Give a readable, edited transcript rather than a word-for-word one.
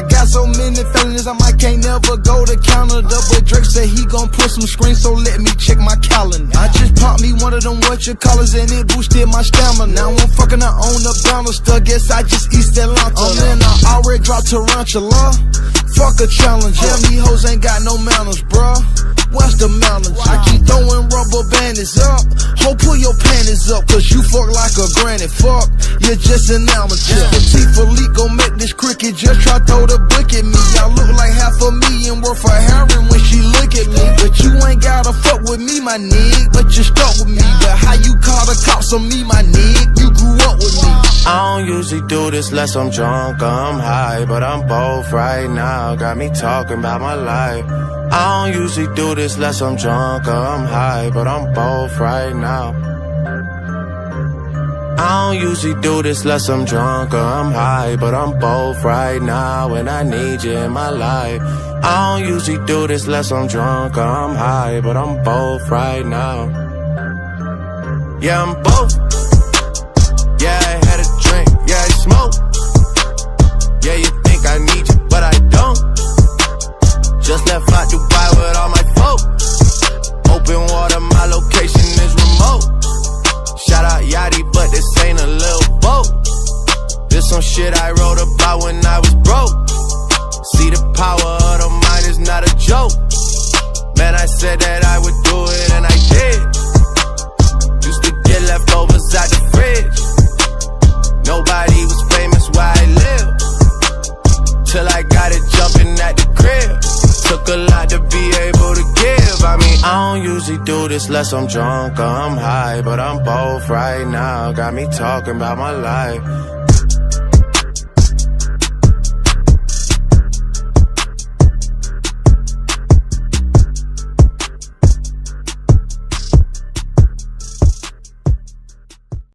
I got so many felonies, I can't never go to Canada. But Drake said he gon' put some screens, so let me check my calendar. I just popped me one of them whatchamacallits and it boosted my stamina. Now I'm fucking her on the banister, guess I just East Atlanta. I'm in, I already dropped Tarantula. Fuck a challenge, yeah, me hoes ain't got no manners, bruh. What's the manners? I keep throwing rubber bandits up. Ho, pull your panties up, cause you fuck like a granny. Fuck, you're just an amateur. The Tifa leak gon' make this cricket just try throw the book at me. Y'all look like $500,000 worth of heroin when she look at me. But you ain't gotta fuck with me, my nig. But you stuck with me. But how you call the cops on me, my nig? You grew up with me. I don't usually do this unless I'm drunk or I'm high, but I'm both right now. Got me talking about my life. I don't usually do this unless I'm drunk or I'm high, but I'm both right now. I don't usually do this unless I'm drunk or I'm high, but I'm both right now, and I need you in my life. I don't usually do this unless I'm drunk or I'm high, but I'm both right now. Yeah, I'm both. Yeah, I had a drink, yeah, I smoke. Yeah, you think I need you, but I don't. Just left out Dubai with all my folk. Open water, my location is remote. Shout out Yachty, but this ain't a little boat. This some shit I wrote about when I was broke. See, the power of the mind is not a joke. Man, I said that I would do it and I did. Used to get leftovers out the fridge. Nobody was famous where I live, till I got it jumping at the crib. Took a lot to be able to give. I mean, I don't usually do this unless I'm drunk or I'm high, but I'm both right now. Got me talking about my life.